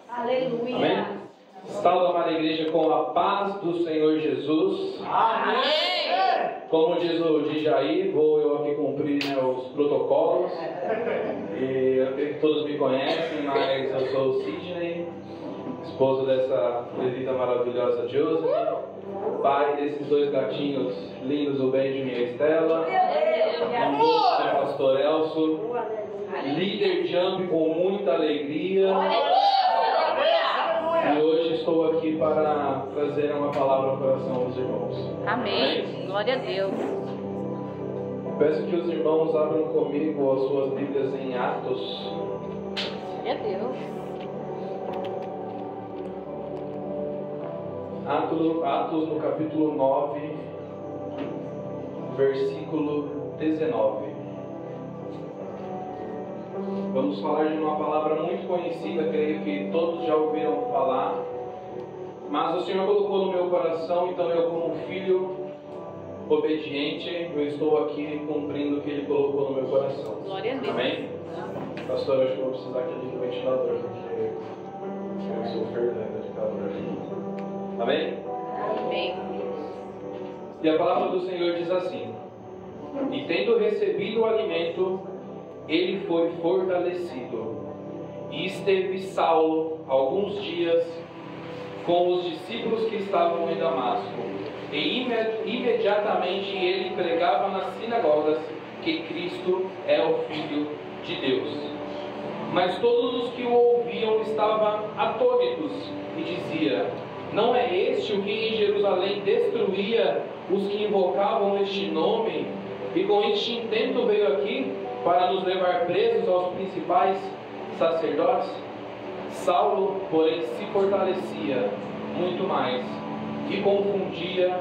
Aleluia. Amém? Salve, amada igreja, com a paz do Senhor Jesus. Amém. Como diz o Djaí, vou eu aqui cumprir, né, os protocolos. E eu creio que todos me conhecem, mas eu sou o Sidney, esposo dessa levita maravilhosa Joseph, pai desses dois gatinhos lindos, o Benjamin e a Estela, esposo do pastor Elso, líder Jump com muita alegria. E hoje estou aqui para trazer uma palavra ao coração dos irmãos. Amém. Glória a Deus. Peço que os irmãos abram comigo as suas Bíblias em Atos. Glória a Deus. Atos no capítulo 9, versículo 19. Vamos falar de uma palavra muito conhecida, creio que todos já ouviram falar, mas o Senhor colocou no meu coração, então eu, como filho obediente, eu estou aqui cumprindo o que Ele colocou no meu coração. Glória a Deus. Amém? Pastor, eu acho que eu vou precisar aqui de um ventilador, porque eu sou fervendo de calor. Amém? Amém. E a palavra do Senhor diz assim: e tendo recebido o alimento, ele foi fortalecido, e esteve Saulo alguns dias com os discípulos que estavam em Damasco, e imediatamente ele pregava nas sinagogas que Cristo é o Filho de Deus. Mas todos os que o ouviam estavam atônitos e dizia: não é este o que em Jerusalém destruía os que invocavam este nome, e com este intento veio aqui para nos levar presos aos principais sacerdotes? Saulo, porém, se fortalecia muito mais e confundia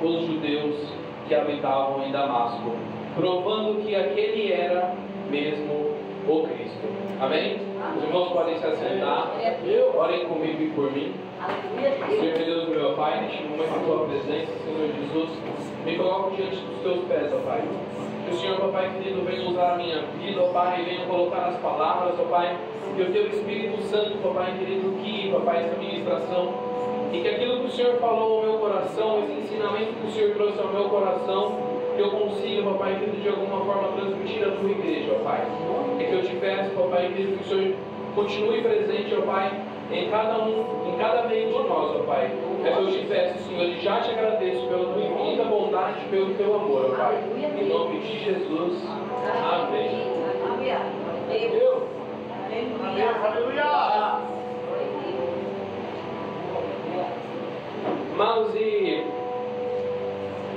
os judeus que habitavam em Damasco, provando que aquele era mesmo o Cristo. Amém? Os irmãos podem se assentar. Orem comigo e por mim. Senhor Deus, meu Pai, neste momento da tua presença, Senhor Jesus, me coloco diante dos teus pés, ó Pai. Que o Senhor, Pai querido, venha usar a minha vida, ó Pai, venha colocar as palavras, ó Pai, que o teu Espírito Santo, ó Pai querido, guie, ó Pai, esta ministração, e que aquilo que o Senhor falou ao meu coração, esse ensinamento que o Senhor trouxe ao meu coração, que eu consiga, ó Pai querido, de alguma forma transmitir à tua igreja, ó Pai. É que eu te peço, ó Pai querido, que o Senhor continue presente, ó Pai, em cada meio de nós, ó Pai. É que eu te peço, Senhor, e já te agradeço pela tua infinita bondade, pelo teu amor, ó Pai. Em nome de Jesus. Amém. Aleluia. Irmãos, e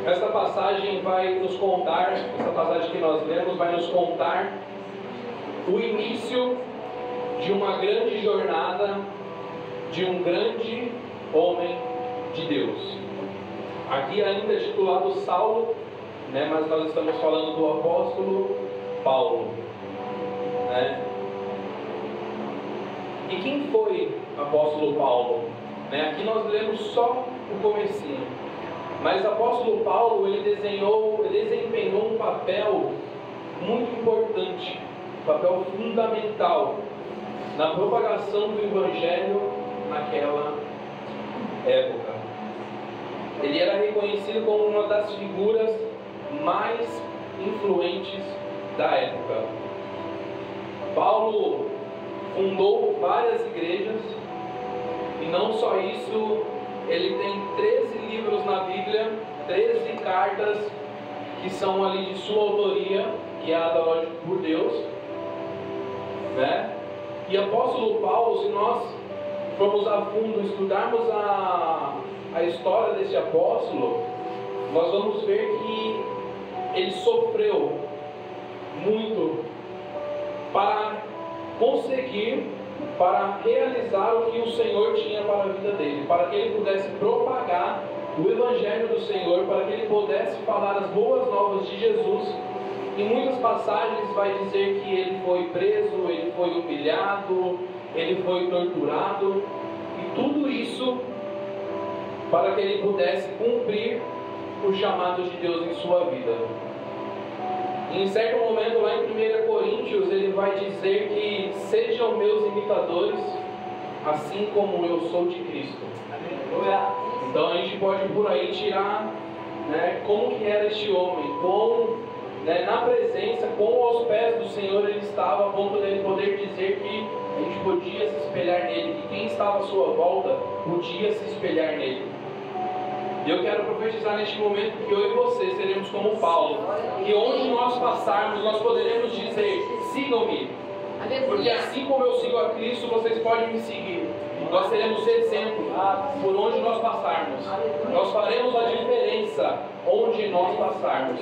esta passagem vai nos contar, essa passagem que nós lemos vai nos contar o início de uma grande jornada de um grande homem de Deus. Aqui ainda é titulado Saulo, né, mas nós estamos falando do apóstolo Paulo, né? E quem foi o apóstolo Paulo? Né, aqui nós lemos só o comecinho. Mas o apóstolo Paulo, ele desempenhou um papel muito importante, um papel fundamental na propagação do Evangelho naquela época. Ele era reconhecido como uma das figuras mais influentes da época. Paulo fundou várias igrejas, e não só isso, ele tem 13 livros na Bíblia, 13 cartas que são ali de sua autoria, guiada, lógico, por Deus, né? E apóstolo Paulo, se nós formos a fundo estudarmos a história desse apóstolo, nós vamos ver que ele sofreu muito para conseguir, para realizar o que o Senhor tinha para a vida dele, para que ele pudesse propagar o Evangelho do Senhor, para que ele pudesse falar as boas novas de Jesus. Em muitas passagens vai dizer que ele foi preso, ele foi humilhado, ele foi torturado, e tudo isso para que ele pudesse cumprir o chamado de Deus em sua vida. Em certo momento, lá em 1 Coríntios, ele vai dizer que sejam meus imitadores, assim como eu sou de Cristo. Então a gente pode por aí tirar, né, como que era este homem, como, né, na presença, como aos pés do Senhor ele estava, a ponto dele poder dizer que a gente podia se espelhar nele, que quem estava à sua volta podia se espelhar nele. E eu quero profetizar neste momento que eu e você seremos como Paulo, que onde nós passarmos nós poderemos dizer: sigam-me, porque assim como eu sigo a Cristo, vocês podem me seguir. Nós seremos exemplo por onde nós passarmos. Nós faremos a diferença onde nós passarmos.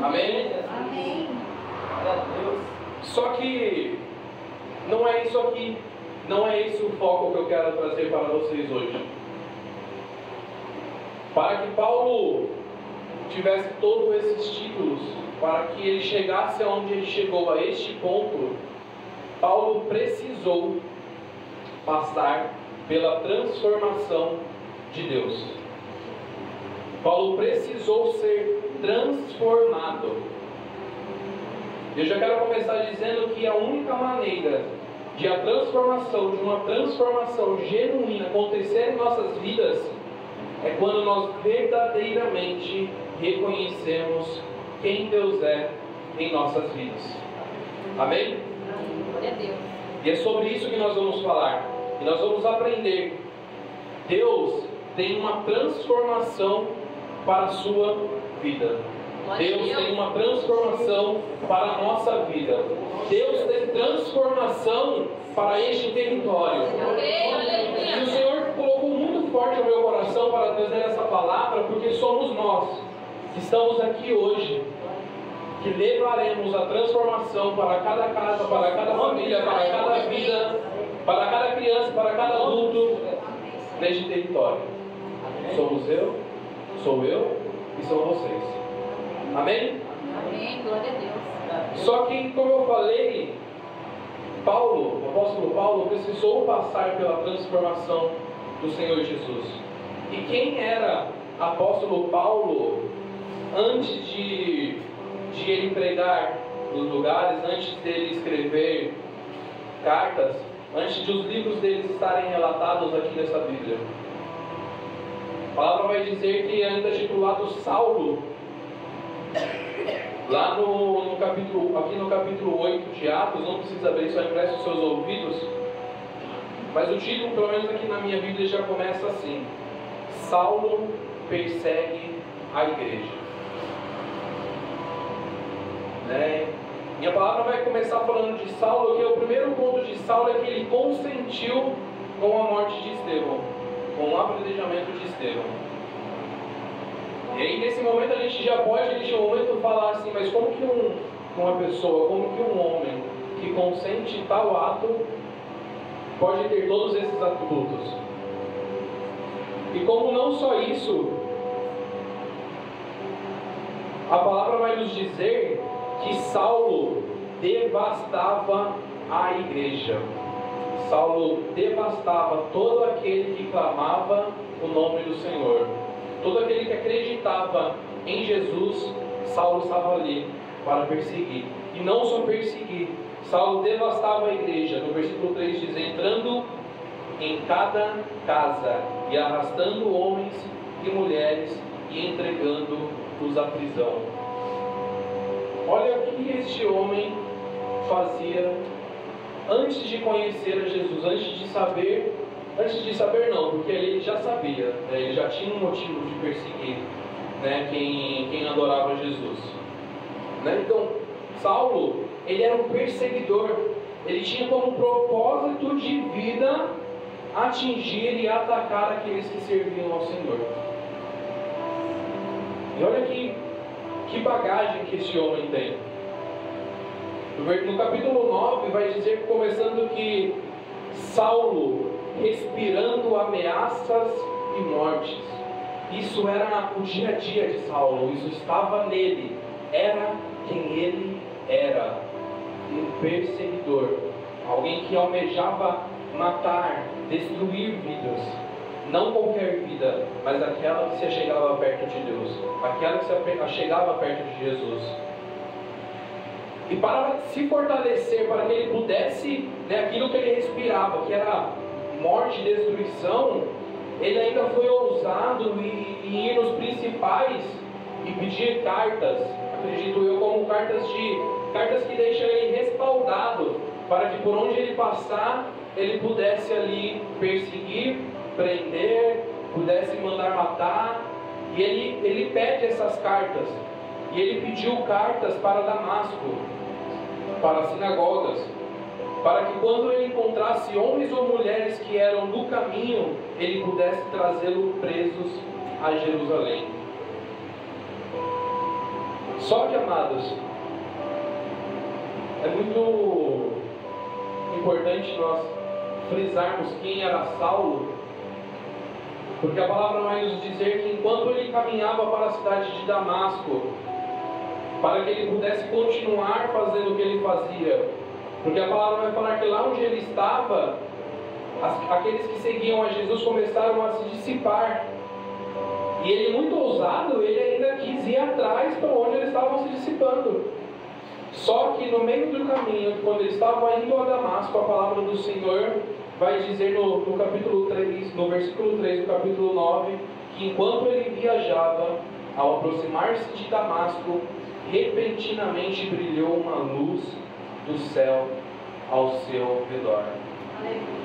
Amém? Amém. Só que não é isso aqui, não é esse o foco que eu quero trazer para vocês hoje. Para que Paulo tivesse todos esses títulos, para que ele chegasse aonde ele chegou, a este ponto, Paulo precisou passar pela transformação de Deus. Paulo precisou ser transformado. Eu já quero começar dizendo que a única maneira de a transformação, de uma transformação genuína acontecer em nossas vidas, é quando nós verdadeiramente reconhecemos quem Deus é em nossas vidas. Amém? Glória a Deus. E é sobre isso que nós vamos falar. E nós vamos aprender. Deus tem uma transformação para a sua vida. Deus tem uma transformação para a nossa vida. Deus tem transformação para este território. E o Senhor colocou muito forte no meu coração para trazer essa palavra, porque somos nós que estamos aqui hoje, que levaremos a transformação para cada casa, para cada família, para cada vida, para cada criança, para cada adulto neste território. Somos eu, sou eu e são vocês. Amém? Amém. Glória a Deus. Só que, como eu falei, Paulo, o apóstolo Paulo, precisou passar pela transformação do Senhor Jesus. E quem era apóstolo Paulo antes de ele pregar nos lugares, antes dele escrever cartas, antes de os livros dele estarem relatados aqui nessa Bíblia? A palavra vai dizer que ainda titulado Saulo, lá no capítulo, aqui no capítulo 8 de Atos, não precisa abrir, só empresta os seus ouvidos, mas o título, pelo menos aqui na minha Bíblia, já começa assim: Saulo persegue a igreja. Né? Minha palavra vai começar falando de Saulo, que o primeiro ponto de Saulo é que ele consentiu com a morte de Estevão, com o apedrejamento de Estevão. E aí nesse momento a gente já pode, neste momento, falar assim: mas como que uma pessoa, como que um homem que consente tal ato pode ter todos esses atributos? E como não só isso, a palavra vai nos dizer que Saulo devastava a igreja. Saulo devastava todo aquele que clamava o nome do Senhor. Todo aquele que acreditava em Jesus, Saulo estava ali para perseguir. E não só perseguir, Saulo devastava a igreja. No versículo 3 diz: entrando em cada casa e arrastando homens e mulheres e entregando-os à prisão. Olha o que este homem fazia antes de conhecer a Jesus, antes de saber não, porque ele já sabia, né? Ele já tinha um motivo de perseguir, né, quem adorava Jesus. Né? Então, Saulo, ele era um perseguidor, ele tinha como propósito de vida atingir e atacar aqueles que serviam ao Senhor. E olha que bagagem que esse homem tem. No capítulo 9 vai dizer, começando, que Saulo respirando ameaças e mortes. Isso era o dia a dia de Saulo, isso estava nele, era quem ele era, um perseguidor, alguém que almejava matar, destruir vidas, não qualquer vida, mas aquela que se achegava perto de Deus, aquela que se achegava perto de Jesus. E para se fortalecer, para que ele pudesse, aquilo que ele respirava, que era morte e destruição, ele ainda foi ousado em ir nos principais e pedir cartas, acredito eu, como cartas que deixam ele respaldado, para que por onde ele passar, ele pudesse ali perseguir, prender, pudesse mandar matar. E ele pede essas cartas. E ele pediu cartas para Damasco, para as sinagogas, para que quando ele encontrasse homens ou mulheres que eram do caminho, ele pudesse trazê-los presos a Jerusalém. Só que, amados, é muito importante nós frisarmos quem era Saulo, porque a palavra vai nos dizer que enquanto ele caminhava para a cidade de Damasco, para que ele pudesse continuar fazendo o que ele fazia, porque a palavra vai falar que lá onde ele estava, aqueles que seguiam a Jesus começaram a se dissipar. E ele, muito ousado, ele ainda quis ir atrás para onde eles estavam se dissipando. Só que no meio do caminho, quando ele estava indo a Damasco, a palavra do Senhor vai dizer no capítulo 3, no versículo 3 do capítulo 9, que enquanto ele viajava, ao aproximar-se de Damasco, repentinamente brilhou uma luz do céu ao seu redor.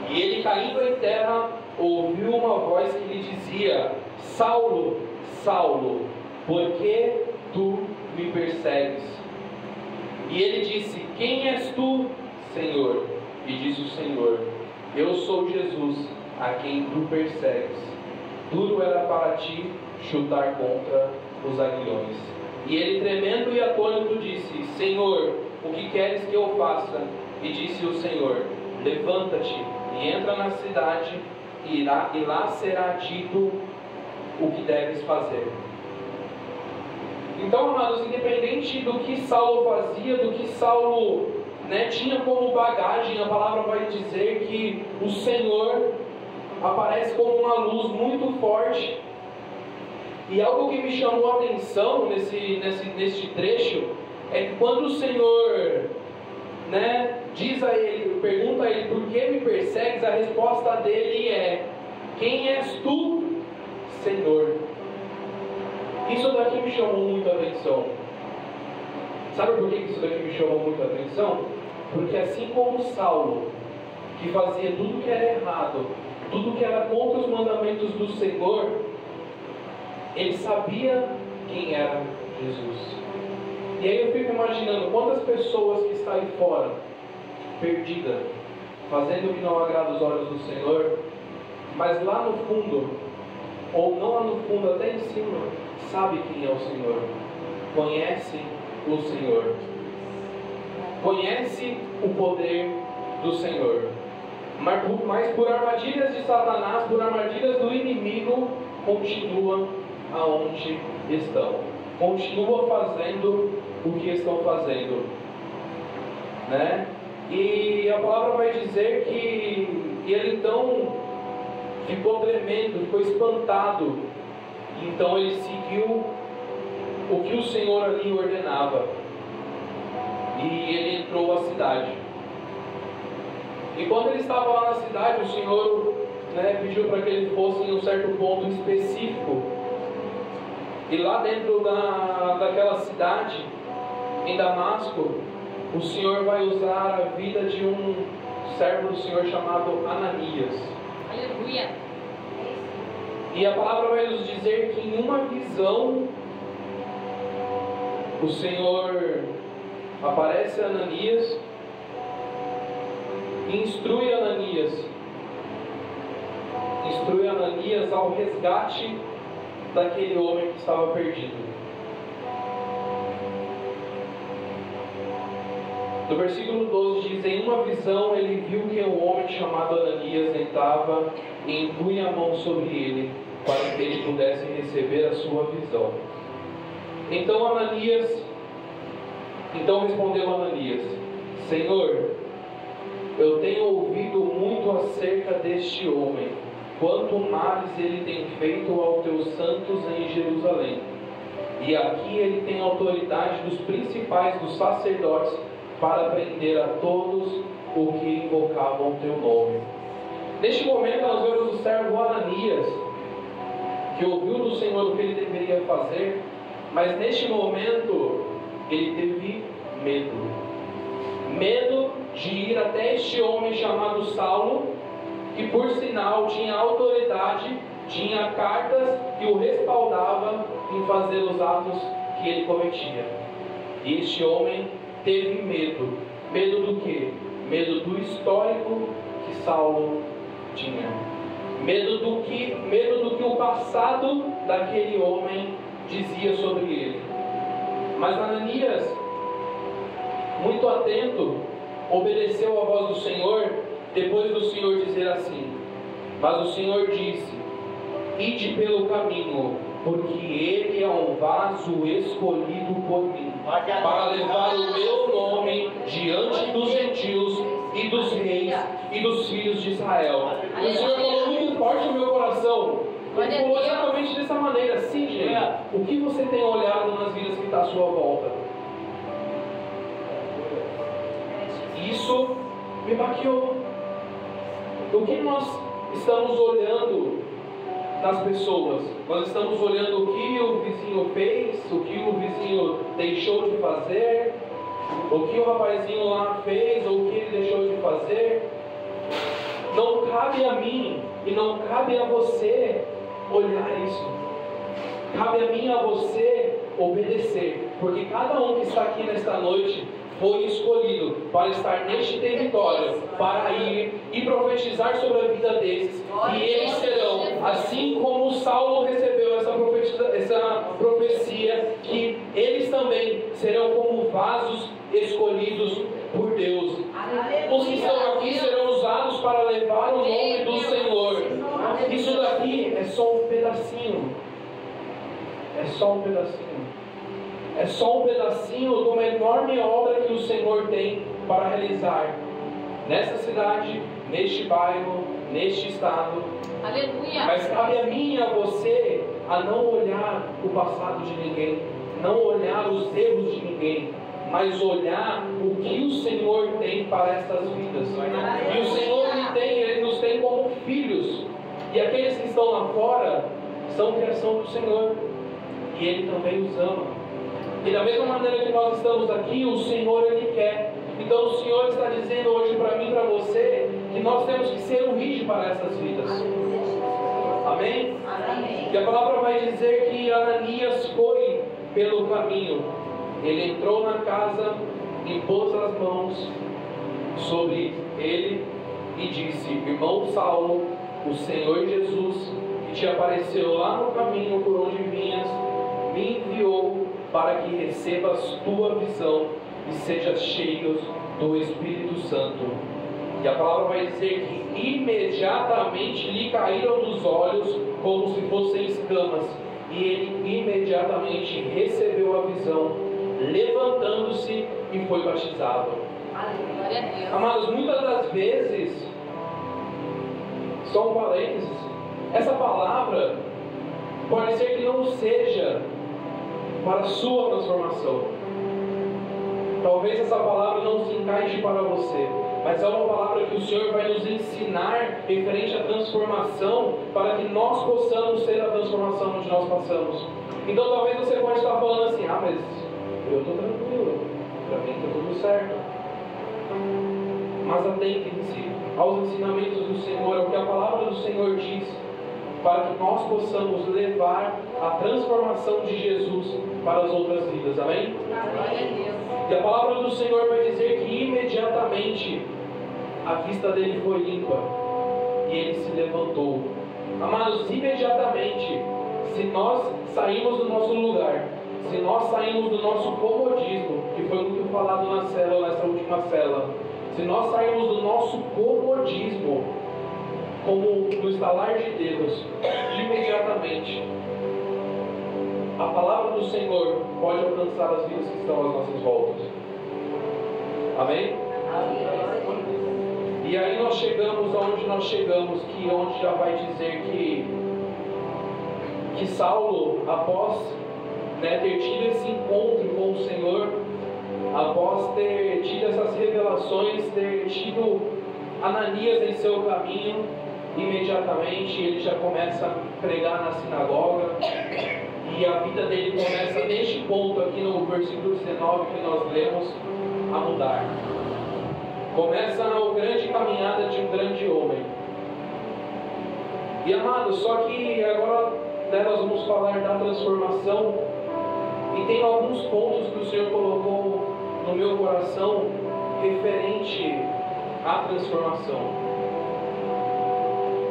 E ele, caindo em terra, ouviu uma voz que lhe dizia: Saulo, Saulo, por que tu me persegues? E ele disse: Quem és tu, Senhor? E disse o Senhor: Eu sou Jesus, a quem tu persegues. Duro era para ti chutar contra os aguilhões. E ele, tremendo e atônito, disse: Senhor, o que queres que eu faça? E disse o Senhor: Levanta-te e entra na cidade, e lá será dito o que deves fazer. Então, amados, independente do que Saulo fazia, do que Saulo tinha como bagagem, a palavra vai dizer que o Senhor aparece como uma luz muito forte. E algo que me chamou a atenção nesse trecho é que quando o Senhor diz a ele, pergunta a ele: por que me persegues? A resposta dele é: quem és tu, Senhor? Isso daqui me chamou muito a atenção. Sabe por que isso daqui me chamou muito a atenção? Porque assim como Saulo, que fazia tudo que era errado, tudo que era contra os mandamentos do Senhor, ele sabia quem era Jesus. E aí eu fico imaginando quantas pessoas que estão aí fora, perdidas, fazendo o que não agrada os olhos do Senhor, mas lá no fundo, ou não lá no fundo, até em cima, sabe quem é o Senhor, conhece o Senhor, conhece o poder do Senhor, mas por armadilhas de Satanás, por armadilhas do inimigo, continuam aonde estão, continuam fazendo o que estão fazendo, E a palavra vai dizer que ele então ficou tremendo, ficou espantado. Então ele seguiu o que o Senhor ali ordenava. E ele entrou à cidade. E quando ele estava lá na cidade, o Senhor pediu para que ele fosse em um certo ponto específico. E lá dentro daquela cidade, em Damasco, o Senhor vai usar a vida de um servo do Senhor chamado Ananias. Aleluia. E a palavra vai nos dizer que em uma visão, o Senhor aparece a Ananias e instrui Ananias ao resgate daquele homem que estava perdido. No versículo 12 diz: em uma visão ele viu que um homem chamado Ananias entrava e impunha a mão sobre ele, para que ele pudesse receber a sua visão. Então respondeu Ananias: Senhor, eu tenho ouvido muito acerca deste homem, quanto males ele tem feito aos teus santos em Jerusalém. E aqui ele tem autoridade dos principais dos sacerdotes para prender a todos os que invocavam o teu nome. Neste momento nós vemos o servo Ananias, que ouviu do Senhor o que ele deveria fazer, mas neste momento ele teve medo. Medo de ir até este homem chamado Saulo, que por sinal tinha autoridade, tinha cartas que o respaldavam em fazer os atos que ele cometia. E este homem teve medo. Medo do quê? Medo do histórico que Saulo tinha. Medo do que o passado daquele homem dizia sobre ele. Mas Ananias, muito atento, obedeceu à voz do Senhor, depois do Senhor dizer assim: mas o Senhor disse: ide pelo caminho, porque ele é um vaso escolhido por mim, para levar o meu nome diante dos gentios e dos reis e dos filhos de Israel. E o Senhor falou muito forte no meu coração. Ele falou exatamente dessa maneira: sim, gente, o que você tem olhado nas vidas que está à sua volta? Isso me baqueou. O que nós estamos olhando nas pessoas? Nós estamos olhando o que o vizinho fez, o que o vizinho deixou de fazer, o que o rapazinho lá fez, ou o que ele deixou de fazer. Não cabe a mim e não cabe a você olhar isso. Cabe a mim e a você obedecer, porque cada um que está aqui nesta noite foi escolhido para estar neste território, para ir e profetizar sobre a vida desses. E eles serão, assim como Saulo recebeu essa profecia, que eles também serão como vasos escolhidos por Deus. Os que estão aqui serão usados para levar o nome do Senhor. Isso daqui é só um pedacinho. É só um pedacinho. É só um pedacinho de uma enorme obra que o Senhor tem para realizar nessa cidade, neste bairro, neste estado. Aleluia. Mas cabe a mim e a você a não olhar o passado de ninguém, não olhar os erros de ninguém, mas olhar o que o Senhor tem para estas vidas. E o Senhor Ele nos tem como filhos. E aqueles que estão lá fora são criação do Senhor. E Ele também os ama. E da mesma maneira que nós estamos aqui, o Senhor Ele quer. Então o Senhor está dizendo hoje para mim e para você que nós temos que ser um rige para essas vidas. Amém? Amém. E a palavra vai dizer que Ananias foi pelo caminho. Ele entrou na casa e pôs as mãos sobre ele e disse: irmão Saulo, o Senhor Jesus, que te apareceu lá no caminho por onde vinhas, me enviou para que recebas tua visão e sejas cheio do Espírito Santo. E a palavra vai dizer que imediatamente lhe caíram dos olhos como se fossem escamas, e ele imediatamente recebeu a visão, levantando-se e foi batizado. Glória a Deus. Amados, muitas das vezes, só um parênteses, essa palavra pode ser que não seja para a sua transformação. Talvez essa palavra não se encaixe para você, mas é uma palavra que o Senhor vai nos ensinar referente à transformação, para que nós possamos ser a transformação onde nós passamos. Então talvez você pode estar falando assim: ah, mas eu estou tranquilo, para mim está tudo certo. Mas atentem-se aos ensinamentos do Senhor, ao que a palavra do Senhor diz, para que nós possamos levar a transformação de Jesus para as outras vidas. Amém? Glória a Deus. E a palavra do Senhor vai dizer que imediatamente a vista dele foi limpa e ele se levantou. Amados, imediatamente, se nós saímos do nosso lugar, se nós saímos do nosso comodismo, que foi muito falado na célula, nessa última célula, se nós sairmos do nosso comodismo, como no estalar de Deus, imediatamente a palavra do Senhor pode alcançar as vidas que estão às nossas voltas. Amém? E aí nós chegamos aonde nós chegamos, que onde já vai dizer que Saulo, após ter tido esse encontro com o Senhor, após ter tido essa vendo Ananias em seu caminho, imediatamente ele já começa a pregar na sinagoga, e a vida dele começa neste ponto aqui no versículo 19 que nós lemos, a mudar. Começa a grande caminhada de um grande homem. E amados, só que agora nós vamos falar da transformação, e tem alguns pontos que o Senhor colocou no meu coração referente à transformação.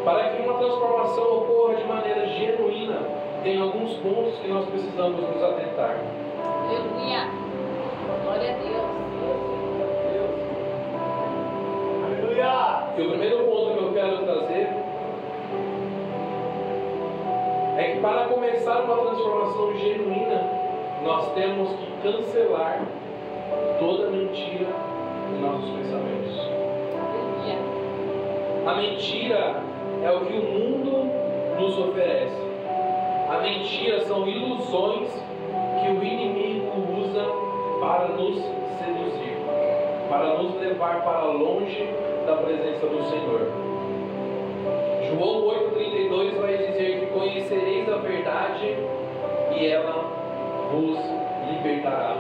Para que uma transformação ocorra de maneira genuína, tem alguns pontos que nós precisamos nos atentar. Aleluia. Glória a Deus. Aleluia. E o primeiro ponto que eu quero trazer é que para começar uma transformação genuína, nós temos que cancelar toda mentira em nossos pensamentos. Aleluia. A mentira é o que o mundo nos oferece. A mentira são ilusões que o inimigo usa para nos seduzir, para nos levar para longe da presença do Senhor. João 8,32 vai dizer que conhecereis a verdade e ela vos libertará.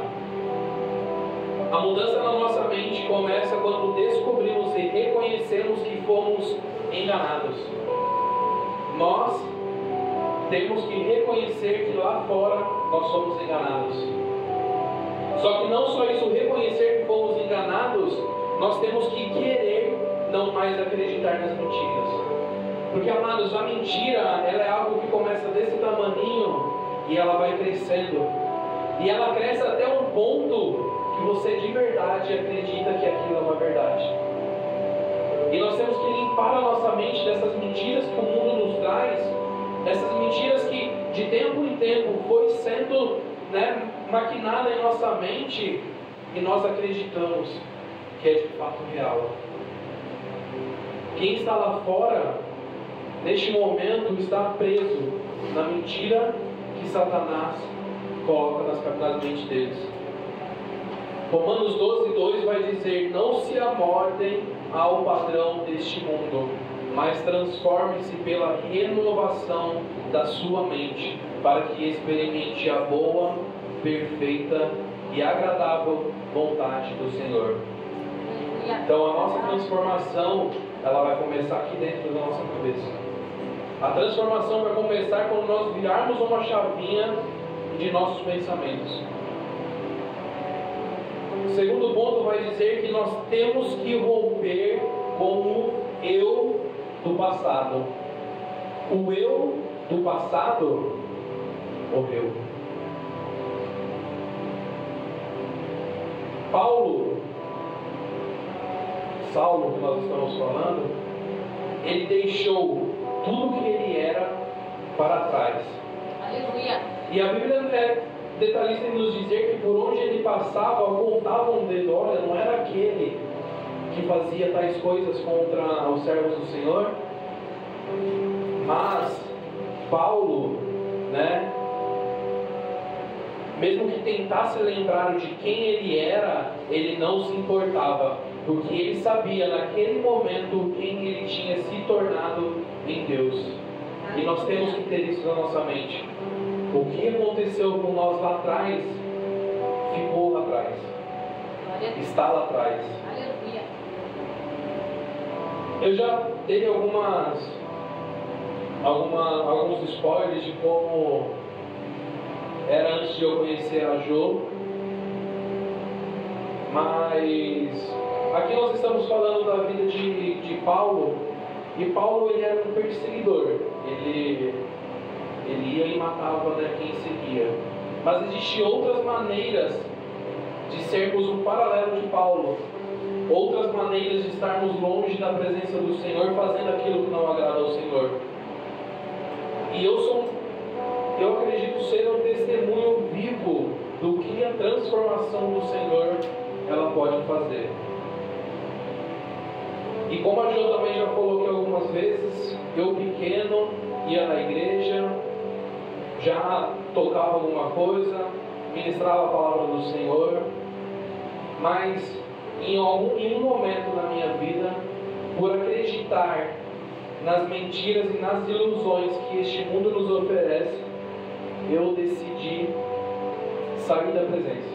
A mudança na nossa mente começa quando descobrimos e reconhecemos que fomos enganados. Nós temos que reconhecer que lá fora nós somos enganados. Só que não só isso, reconhecer que fomos enganados, nós temos que querer não mais acreditar nas mentiras. Porque, amados, a mentira, ela é algo que começa desse tamaninho e ela vai crescendo. E ela cresce até um ponto que você de verdade acredita que aquilo é uma verdade. E nós temos que limpar a nossa mente dessas mentiras que o mundo nos traz, dessas mentiras que de tempo em tempo foi sendo maquinada em nossa mente e nós acreditamos que é de fato real. Quem está lá fora, neste momento, está preso na mentira que Satanás coloca nas mentes deles. Romanos 12:2 vai dizer: não se amordem ao padrão deste mundo, mas transforme-se pela renovação da sua mente, para que experimente a boa, perfeita e agradável vontade do Senhor. Então a nossa transformação, ela vai começar aqui dentro da nossa cabeça. A transformação vai começar quando nós virarmos uma chavinha de nossos pensamentos. O segundo ponto vai dizer que nós temos que romper com o eu do passado. O eu do passado morreu. Saulo, que nós estamos falando, ele deixou tudo que ele era para trás. Aleluia. E a Bíblia é detalhista em nos dizer que por onde ele passava, apontavam o dedo. Olha, não era aquele que fazia tais coisas contra os servos do Senhor, mas Paulo, mesmo que tentasse lembrar de quem ele era, ele não se importava, porque ele sabia naquele momento quem ele tinha se tornado em Deus. E nós temos que ter isso na nossa mente. O que aconteceu com nós lá atrás, ficou lá atrás. Está lá atrás. Aleluia. Eu já dei alguns spoilers de como era antes de eu conhecer a Jo. Mas aqui nós estamos falando da vida de Paulo. E Paulo, ele era um perseguidor. Ele ia e matava quem seguia. Mas existiam outras maneiras de sermos um paralelo de Paulo. Outras maneiras de estarmos longe da presença do Senhor, fazendo aquilo que não agrada ao Senhor. E eu acredito ser um testemunho vivo do que a transformação do Senhor ela pode fazer. E como a Jo também já falou aqui algumas vezes, eu pequeno ia na igreja, já tocava alguma coisa, ministrava a palavra do Senhor, mas em um momento na minha vida, por acreditar nas mentiras e nas ilusões que este mundo nos oferece, eu decidi sair da presença.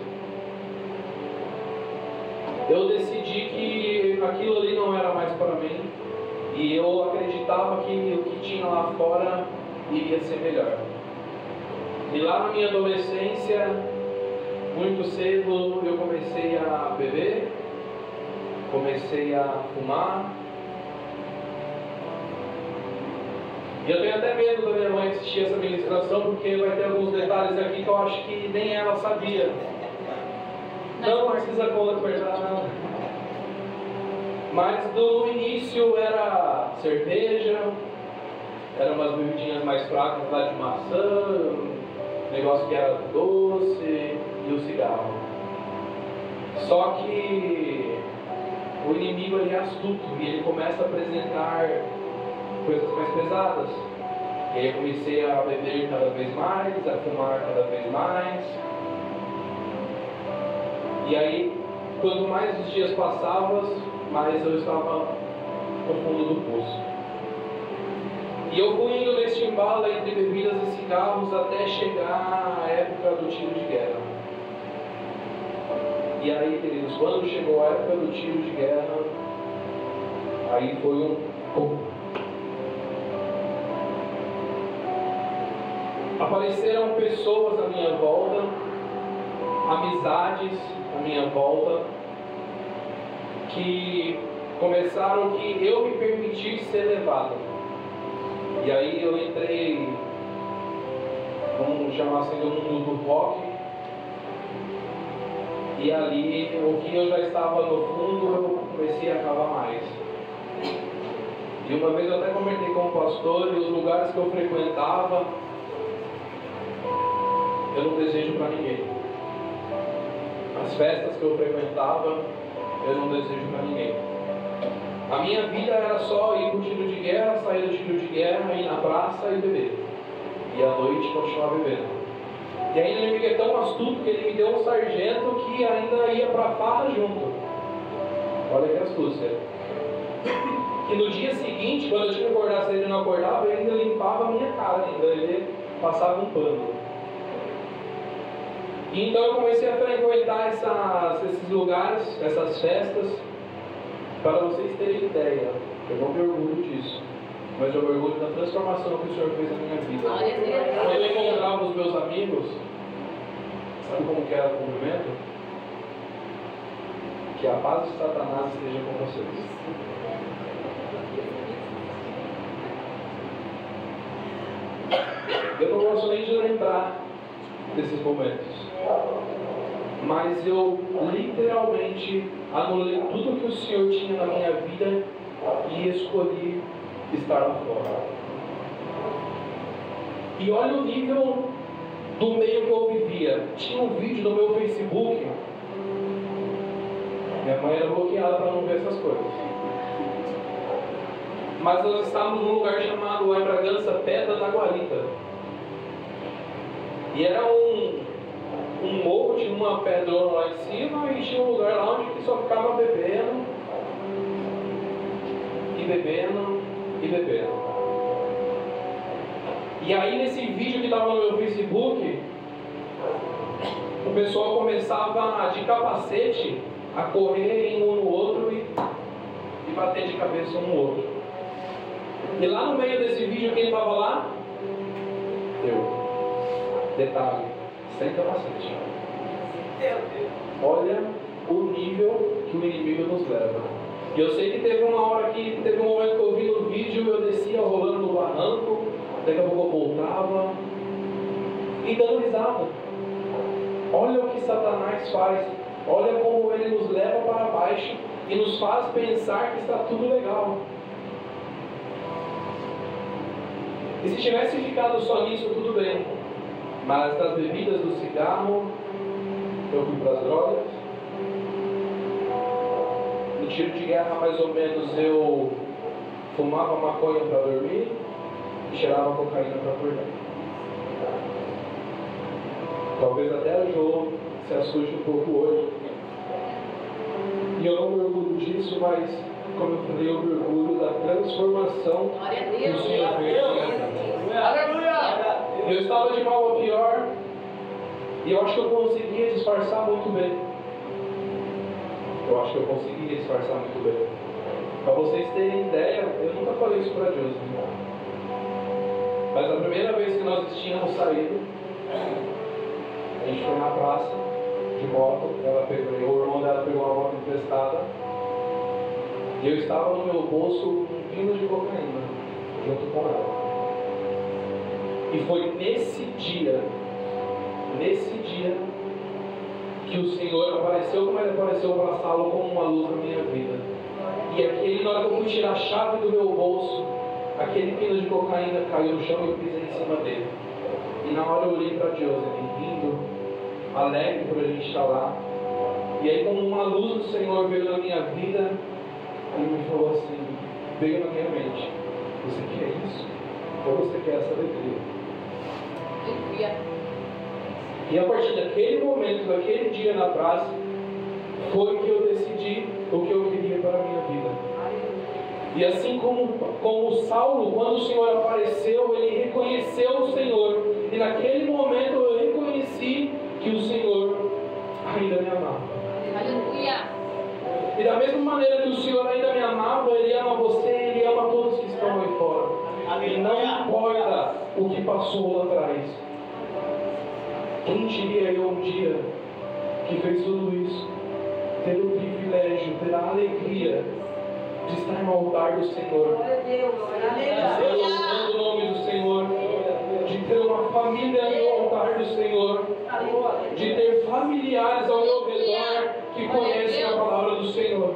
Eu decidi que aquilo ali não era mais para mim, e eu acreditava que o que tinha lá fora iria ser melhor. E lá na minha adolescência, muito cedo, eu comecei a beber, comecei a fumar. E eu tenho até medo da minha mãe assistir essa ministração, porque vai ter alguns detalhes aqui que eu acho que nem ela sabia. Não precisa conversar, não. Mas do início era cerveja, eram umas bebidinhas mais fracas lá de maçã, negócio que era doce e o cigarro. Só que o inimigo ele é astuto e ele começa a apresentar coisas mais pesadas. E aí eu comecei a beber cada vez mais, a fumar cada vez mais. E aí, quanto mais os dias passavam, mais eu estava no fundo do poço. E eu fui indo neste embalo entre bebidas e cigarros até chegar à época do tiro de guerra. E aí, queridos, quando chegou a época do tiro de guerra, aí foi um... Apareceram pessoas à minha volta, amizades à minha volta, que começaram que eu me permitir ser levado. E aí eu entrei, vamos chamar assim, no mundo do rock. E ali, o que eu já estava no fundo, eu comecei a cavar mais. E uma vez eu até comentei com o pastor, e os lugares que eu frequentava, eu não desejo para ninguém. As festas que eu frequentava, eu não desejo para ninguém. A minha vida era só ir para o tiro de guerra, sair do tiro de guerra, ir na praça e beber. E à noite continuar bebendo. E aí ele me é tão astuto que ele me deu um sargento que ainda ia para a farra junto. Olha que astúcia. Que no dia seguinte, quando eu tinha que acordar, se ele não acordava, ele ainda limpava a minha cara, ainda ele passava um pano. E então eu comecei a frequentar esses lugares, essas festas. Para vocês terem ideia, eu não me orgulho disso, mas eu me orgulho da transformação que o Senhor fez na minha vida. Quando eu encontrava os meus amigos, sabe como que era o cumprimento? Que a paz de Satanás esteja com vocês. Eu não gosto nem de lembrar desses momentos, mas eu literalmente anulei tudo que o Senhor tinha na minha vida e escolhi estar lá fora. E olha o nível do meio que eu vivia. Tinha um vídeo no meu Facebook. Minha mãe era bloqueada para não ver essas coisas. Mas nós estávamos num lugar chamado lá em Bragança, Pedra da Guarita. E era um morro, tinha uma pedrona lá em cima e tinha um lugar lá onde só ficava bebendo e bebendo e bebendo. E aí nesse vídeo que estava no meu Facebook, o pessoal começava de capacete a correr um no outro e bater de cabeça um no outro. E lá no meio desse vídeo, quem estava lá? Eu. Detalhe, sem capacete. Olha o nível que o inimigo nos leva. E eu sei que teve uma hora que, teve um momento que eu vi no vídeo, eu descia rolando no barranco, daqui a pouco eu voltava e dando risada. Olha o que Satanás faz. Olha como ele nos leva para baixo e nos faz pensar que está tudo legal. E se tivesse ficado só nisso, tudo bem. Mas das bebidas, do cigarro, eu fui para as drogas. No tiro de guerra, mais ou menos, eu fumava maconha para dormir e cheirava cocaína para acordar. Talvez até a Jo se assuste um pouco hoje. E eu não me orgulho disso, mas, como eu falei, eu me orgulho da transformação Glória a que o Deus. Senhor fez na minha vida. Aleluia! Eu estava de mal a pior e eu acho que eu conseguia disfarçar muito bem. Eu acho que eu conseguia disfarçar muito bem. Para vocês terem ideia, eu nunca falei isso para Deus. Mas a primeira vez que nós tínhamos saído, a gente foi na praça de moto, o irmão dela pegou uma moto emprestada e eu estava no meu bolso um quilo de cocaína junto com ela. E foi nesse dia que o Senhor apareceu como ele apareceu para Saulo como uma luz na minha vida. E na hora que eu fui tirar a chave do meu bolso, aquele quilo de cocaína caiu no chão e eu pisei em cima dele. E na hora eu olhei para Deus, rindo, alegre por a gente estar lá. E aí, como uma luz do Senhor veio na minha vida, ele me falou assim, veio na minha mente: você quer isso? Ou você quer essa alegria? Aleluia. E a partir daquele momento, daquele dia na praça, foi que eu decidi o que eu queria para a minha vida. E assim como Saulo, quando o Senhor apareceu, ele reconheceu o Senhor. E naquele momento eu reconheci que o Senhor ainda me amava. Aleluia. E da mesma maneira que o Senhor ainda me amava, Ele ama você, Ele ama todos que estão aí fora. E não importa o que passou lá atrás. Quem diria eu um dia que fez tudo isso, ter o privilégio, ter a alegria de estar no altar do Senhor, de louvando o nome do Senhor, de ter uma família no altar do Senhor, de ter familiares ao meu redor que conhecem a palavra do Senhor.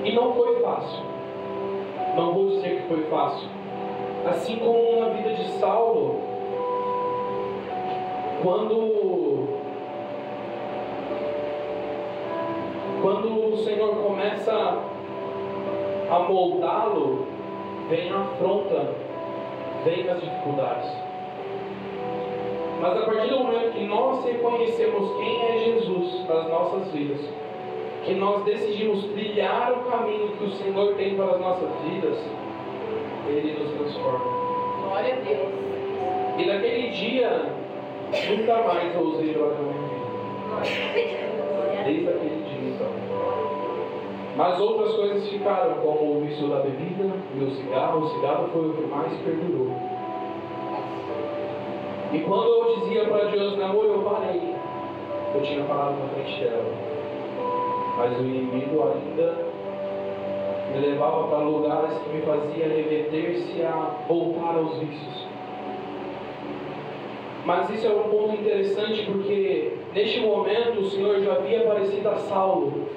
E não foi fácil. Não vou dizer que foi fácil. Assim como na vida de Saulo, quando o Senhor começa a moldá-lo, vem a afronta, vem as dificuldades. Mas a partir do momento que nós reconhecemos quem é Jesus nas nossas vidas, que nós decidimos trilhar o caminho que o Senhor tem para as nossas vidas, Ele nos transforma. Glória a Deus. E naquele dia, nunca mais eu usei droga na minha vida. Desde aquele dia, então. Mas outras coisas ficaram, como o vício da bebida e o cigarro. O cigarro foi o que mais perdurou. E quando eu dizia para Deus, meu amor, eu parei, eu tinha parado na frente dela. Mas o inimigo ainda me levava para lugares que me fazia remeter-se a voltar aos vícios. Mas isso é um ponto interessante, porque neste momento o Senhor já havia aparecido a Saulo.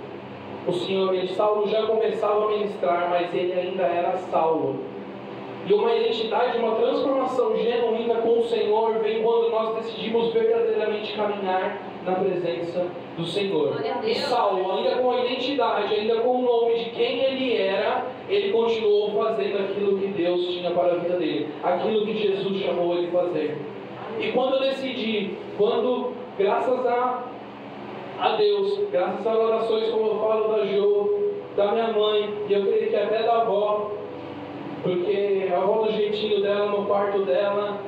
Saulo já começava a ministrar, mas ele ainda era Saulo. E uma identidade, uma transformação genuína com o Senhor vem quando nós decidimos verdadeiramente caminhar na presença do Senhor. E Saulo, ainda com a identidade, ainda com o nome de quem ele era, ele continuou fazendo aquilo que Deus tinha para a vida dele, aquilo que Jesus chamou ele a fazer. E quando eu decidi, graças a Deus, graças às orações, como eu falo da Jo, da minha mãe, e eu creio que até da avó, porque a avó do jeitinho dela, no quarto dela,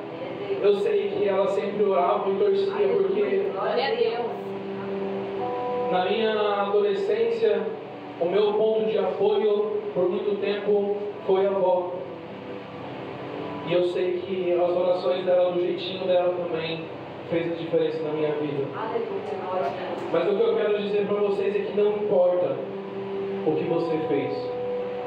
eu sei que ela sempre orava e torcia, porque Glória a Deus. na minha adolescência, o meu ponto de apoio por muito tempo foi a avó. E eu sei que as orações dela, do jeitinho dela também, fez a diferença na minha vida. Mas o que eu quero dizer para vocês é que não importa o que você fez,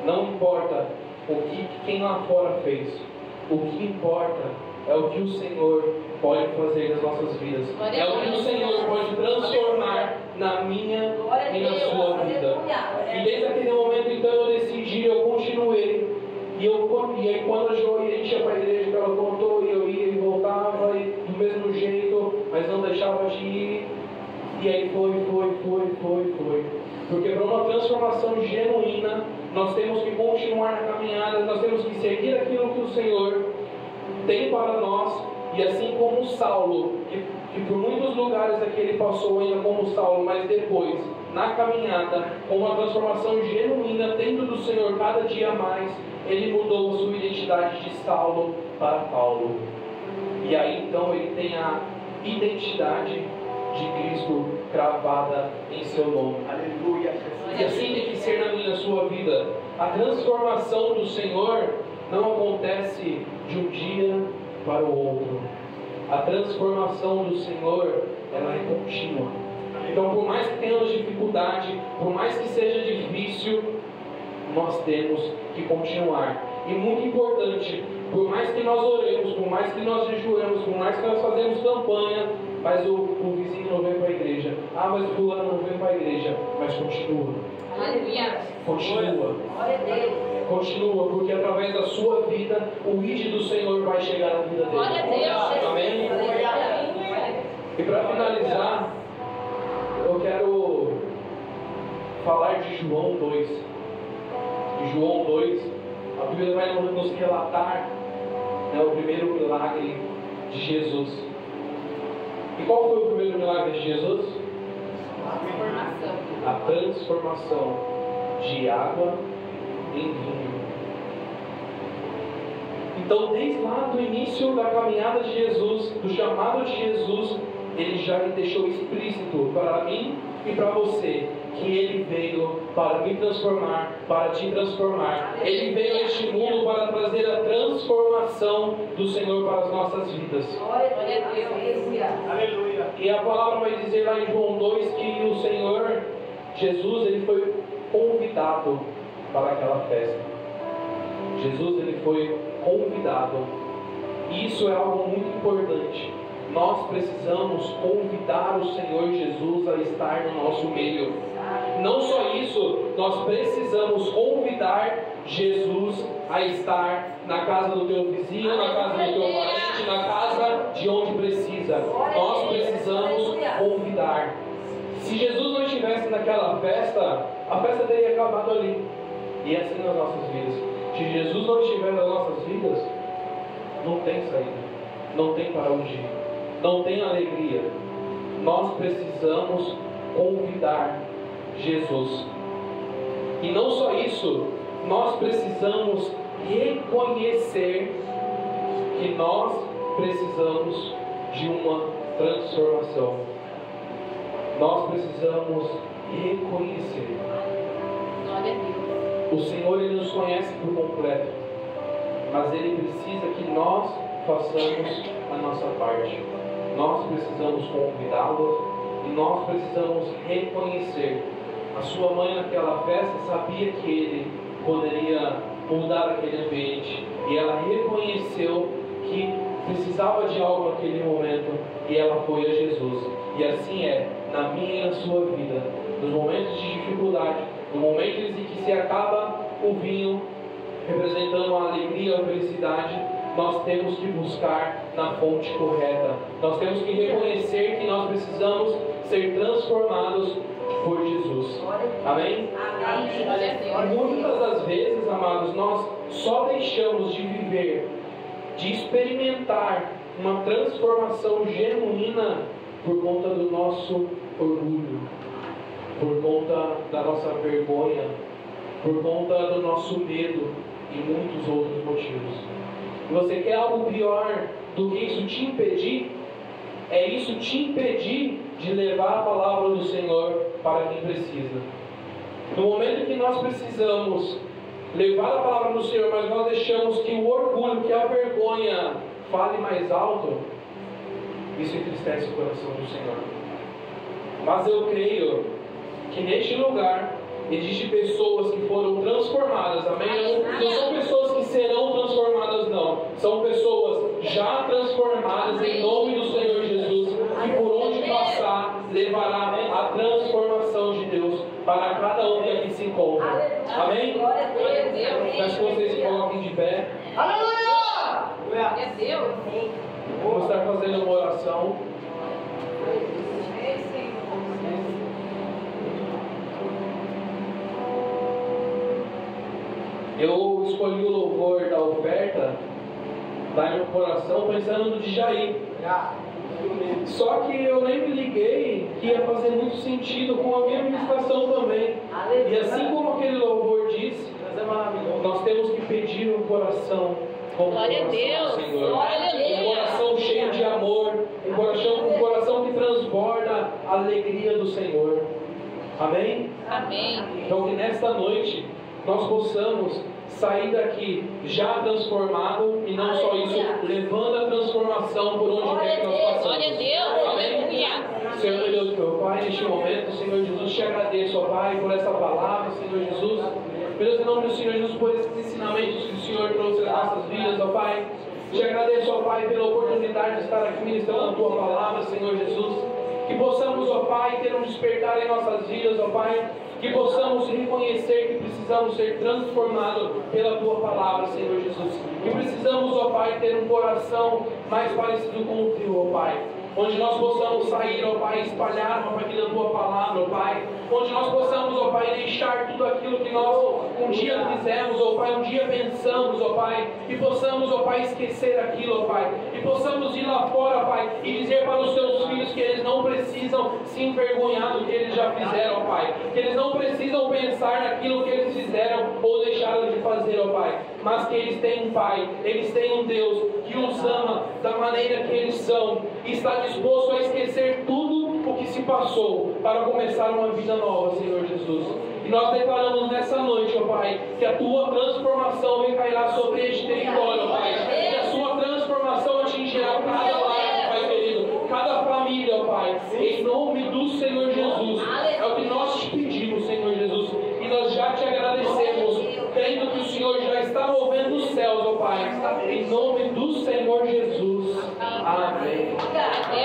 não importa o que quem lá fora fez, o que importa é o que o Senhor pode fazer nas nossas vidas, é o que o Senhor pode transformar na minha e na sua vida. E desde aquele momento então eu decidi, eu continuei. E aí quando a gente ia para a igreja, ela contou, e eu ia e voltava, e do mesmo jeito, mas não deixava de ir. E aí foi. Porque para uma transformação genuína, nós temos que continuar na caminhada, nós temos que seguir aquilo que o Senhor tem para nós. E assim como Saulo, que por muitos lugares a que ele passou ainda como Saulo, mas depois, na caminhada, com uma transformação genuína dentro do Senhor cada dia mais, ele mudou a sua identidade de Saulo para Paulo. E aí então ele tem a identidade de Cristo cravada em seu nome. Aleluia. E assim tem que ser na minha sua vida. A transformação do Senhor não acontece de um dia para o outro. A transformação do Senhor, ela é contínua. Então, por mais que tenhamos dificuldade, por mais que seja difícil, nós temos que continuar. E muito importante, por mais que nós oremos, por mais que nós jejuemos, por mais que nós fazemos campanha, mas o vizinho não vem para a igreja. Ah, mas o fulano não vem para a igreja. Mas continua. Aleluia. Continua. Glória a Deus. Continua, porque através da sua vida, o ID do Senhor vai chegar na vida dele. Glória a Deus. Amém? Aleluia. E para finalizar, eu quero falar de João 2. De João 2, a Bíblia vai nos relatar, né, o primeiro milagre de Jesus. E qual foi o primeiro milagre de Jesus? A transformação de água em vinho. Então, desde lá do início da caminhada de Jesus, do chamado de Jesus, ele já deixou explícito para mim e para você que ele veio para me transformar, para te transformar. Ele veio a este mundo para trazer a transformação do Senhor para as nossas vidas. Glória a Deus. Aleluia. E a palavra vai dizer lá em João 2 que o Senhor Jesus, ele foi convidado para aquela festa. Jesus, ele foi convidado. E isso é algo muito importante. Nós precisamos convidar o Senhor Jesus a estar no nosso meio. Não só isso, nós precisamos convidar Jesus a estar na casa do teu vizinho, na casa do teu parente, na casa de onde precisa. Nós precisamos convidar. Se Jesus não estivesse naquela festa, a festa teria acabado ali. E é assim nas nossas vidas. Se Jesus não estiver nas nossas vidas, não tem saída, não tem para onde ir, não tem alegria. Nós precisamos convidar Jesus. E não só isso, nós precisamos reconhecer que nós precisamos de uma transformação. Nós precisamos reconhecer. Glória a Deus. O Senhor, ele nos conhece por completo, mas ele precisa que nós façamos a nossa parte. Nós precisamos convidá-lo e nós precisamos reconhecer. A sua mãe naquela festa sabia que ele poderia mudar aquele ambiente e ela reconheceu que precisava de algo naquele momento e ela foi a Jesus. E assim é na minha e na sua vida, nos momentos de dificuldade, nos momentos em que se acaba o vinho representando a alegria, a felicidade, nós temos que buscar na fonte correta. Nós temos que reconhecer que nós precisamos ser transformados por Jesus. Amém? E muitas das vezes, amados, nós só deixamos de viver, de experimentar uma transformação genuína por conta do nosso orgulho, por conta da nossa vergonha, por conta do nosso medo e muitos outros motivos. E você quer algo pior do que isso te impedir? É isso te impedir de levar a palavra do Senhor para quem precisa. No momento que nós precisamos levar a palavra do Senhor, mas nós deixamos que o orgulho, que a vergonha fale mais alto, isso entristece o coração do Senhor. Mas eu creio que neste lugar existem pessoas que foram transformadas, amém? Não são pessoas que serão transformadas, não. São pessoas já transformadas em nome do Senhor Jesus, que por onde passar levará a transformação de Deus para cada um que aqui se encontra. Amém? Peço que vocês se coloquem de pé. Aleluia! Glória a Deus. Vamos estar fazendo uma oração. Eu escolhi o louvor da oferta, tá em meu coração, pensando no de Jair. Só que eu nem me liguei que ia fazer muito sentido com a minha ministração também. E assim como aquele louvor disse, nós temos que pedir um coração como Glória a coração Deus. do Senhor. Glória a Deus. Um coração cheio de amor, um coração que transborda a alegria do Senhor. Amém? Amém. Então que nesta noite nós possamos sair daqui já transformado e não só isso, levando a transformação por onde quer que nós passamos. Glória a Deus. Amém? Aleluia. Senhor meu Deus, meu Pai, neste momento, Senhor Jesus, te agradeço, ó Pai, por essa palavra, Senhor Jesus. Meu Deus, em nome do Senhor Jesus, por esses ensinamentos que o Senhor trouxe nas nossas vidas, ó Pai. Te agradeço, ó Pai, pela oportunidade de estar aqui ministrando a Tua palavra, Senhor Jesus. Que possamos, ó Pai, ter um despertar em nossas vidas, ó Pai. Que possamos reconhecer que precisamos ser transformados pela Tua palavra, Senhor Jesus. Que precisamos, ó Pai, ter um coração mais parecido com o Teu, ó Pai. Onde nós possamos sair, ó Pai, espalhar, ó Pai, da Tua palavra, ó Pai. Onde nós possamos, ó Pai, deixar tudo aquilo que nós um dia fizemos, ó Pai, um dia pensamos, ó Pai. E possamos, ó Pai, esquecer aquilo, ó Pai. E possamos ir lá fora, Pai, e dizer para os Teus filhos que eles não precisam se envergonhar do que eles já fizeram, ó Pai. Que eles não precisam pensar naquilo que eles fizeram ou deixaram de fazer, ó Pai. Mas que eles têm um Pai, eles têm um Deus que os ama da maneira que eles são. E está disposto a esquecer tudo o que se passou para começar uma vida nova, Senhor Jesus. E nós declaramos nessa noite, ó Pai, que a Tua transformação recairá sobre este território, ó Pai. Que a Sua transformação atingirá cada lar, Pai querido, cada família, ó Pai. Em nome do Senhor Jesus. É o que nós te pedimos, Senhor Jesus. E nós já te agradecemos, crendo que o Senhor já está movendo os céus, ó Pai. Em nome do Senhor Jesus. Amém. Amém.